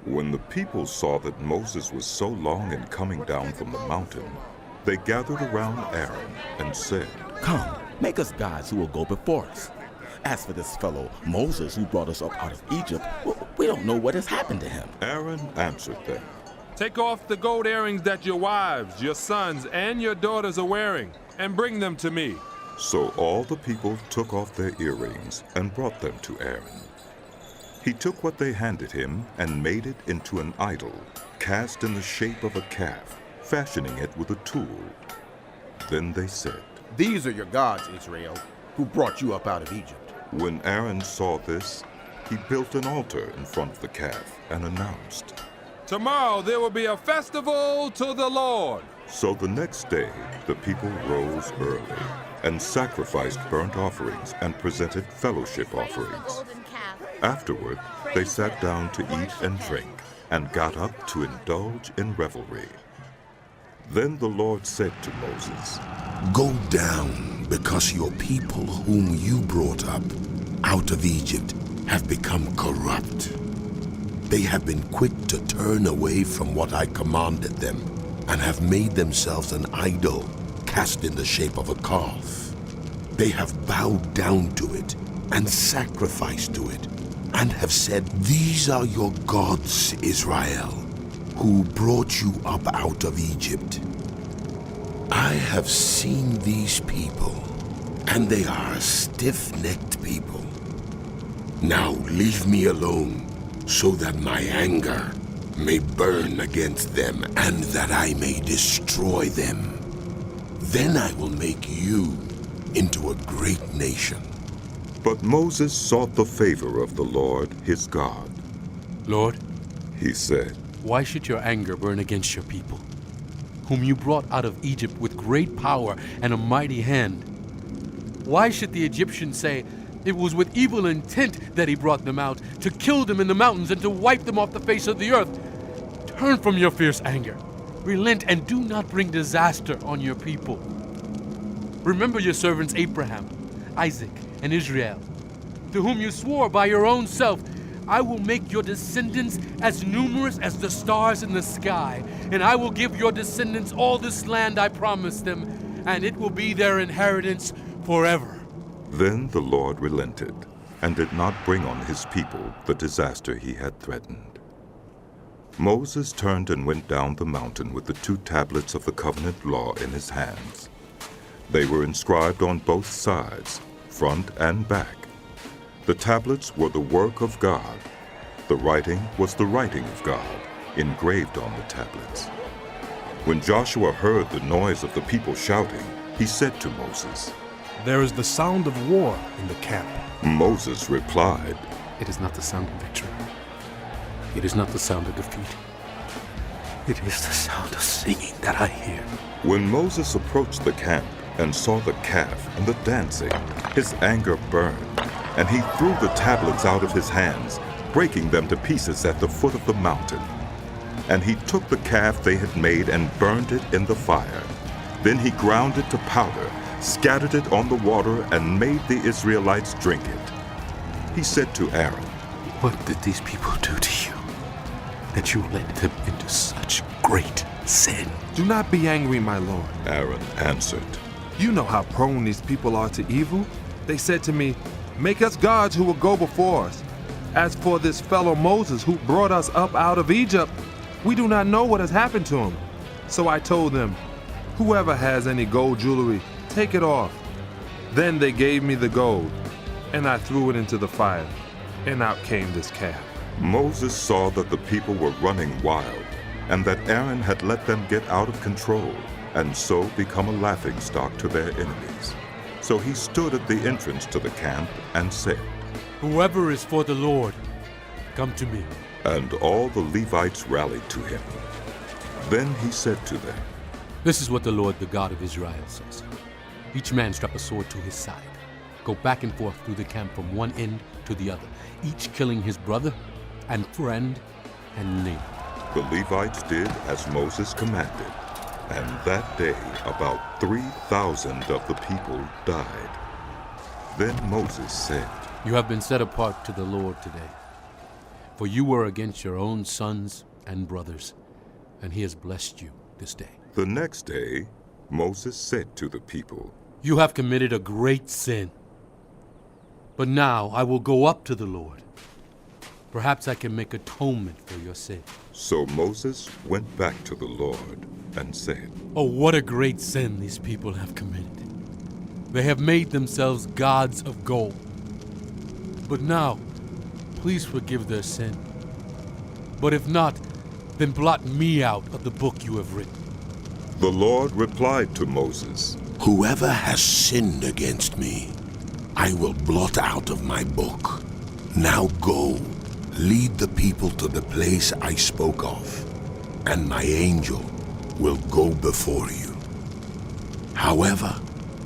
When the people saw that Moses was so long in coming down from the mountain, they gathered around Aaron and said, "Come, make us gods who will go before us. As for this fellow Moses who brought us up out of Egypt, we don't know what has happened to him." Aaron answered them, "Take off the gold earrings that your wives, your sons, and your daughters are wearing, and bring them to me." So all the people took off their earrings and brought them to Aaron. He took what they handed him and made it into an idol, cast in the shape of a calf, fashioning it with a tool. Then they said, "These are your gods, Israel, who brought you up out of Egypt." When Aaron saw this, he built an altar in front of the calf and announced, "Tomorrow there will be a festival to the Lord." So the next day the people rose early and sacrificed burnt offerings and presented fellowship offerings. Afterward, they sat down to eat and drink and got up to indulge in revelry. Then the Lord said to Moses, "Go down, because your people whom you brought up out of Egypt have become corrupt. They have been quick to turn away from what I commanded them and have made themselves an idol cast in the shape of a calf. They have bowed down to it and sacrificed to it and have said, 'These are your gods, Israel, who brought you up out of Egypt.' I have seen these people, and they are a stiff-necked people. Now leave me alone, so that my anger may burn against them, and that I may destroy them. Then I will make you into a great nation." But Moses sought the favor of the Lord his God. "Lord," he said, "why should your anger burn against your people, whom you brought out of Egypt with great power and a mighty hand? Why should the Egyptians say, 'It was with evil intent that he brought them out, to kill them in the mountains and to wipe them off the face of the earth'? Turn from your fierce anger, relent, and do not bring disaster on your people. Remember your servants Abraham, Isaac, and Israel, to whom you swore by your own self, 'I will make your descendants as numerous as the stars in the sky, and I will give your descendants all this land I promised them, and it will be their inheritance forever.'" Then the Lord relented and did not bring on his people the disaster he had threatened. Moses turned and went down the mountain with the 2 tablets of the covenant law in his hands. They were inscribed on both sides, front and back. The tablets were the work of God. The writing was the writing of God, engraved on the tablets. When Joshua heard the noise of the people shouting, he said to Moses, "There is the sound of war in the camp." Moses replied, "It is not the sound of victory. It is not the sound of defeat. It is the sound of singing that I hear." When Moses approached the camp and saw the calf and the dancing, his anger burned, and he threw the tablets out of his hands, breaking them to pieces at the foot of the mountain. And he took the calf they had made and burned it in the fire. Then he ground it to powder, scattered it on the water, and made the Israelites drink it. He said to Aaron, "What did these people do to you, that you led them into such great sin?" "Do not be angry, my lord." Aaron answered, "You know how prone these people are to evil. They said to me, 'Make us gods who will go before us.' As for this fellow Moses who brought us up out of Egypt, we do not know what has happened to him." So I told them, 'Whoever has any gold jewelry, take it off.' Then they gave me the gold, and I threw it into the fire, and out came this calf." Moses saw that the people were running wild, and that Aaron had let them get out of control, and so become a laughingstock to their enemies. So he stood at the entrance to the camp and said, "Whoever is for the Lord, come to me." And all the Levites rallied to him. Then he said to them, "This is what the Lord, the God of Israel, says. Each man strap a sword to his side. Go back and forth through the camp from one end to the other, each killing his brother and friend and neighbor." The Levites did as Moses commanded, and that day about 3,000 of the people died. Then Moses said, "You have been set apart to the Lord today. For you were against your own sons and brothers, and he has blessed you this day. The next day, Moses said to the people, You have committed a great sin. But now I will go up to the Lord. Perhaps I can make atonement for your sin. So Moses went back to the Lord and said, Oh, what a great sin these people have committed. They have made themselves gods of gold. But now, please forgive their sin. But if not, then blot me out of the book you have written. The Lord replied to Moses, Whoever has sinned against me, I will blot out of my book. Now go, lead the people to the place I spoke of, and my angel will go before you. However,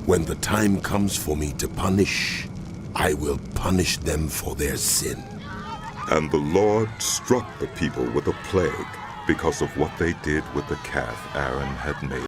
when the time comes for me to punish, I will punish them for their sin. And the Lord struck the people with a plague because of what they did with the calf Aaron had made.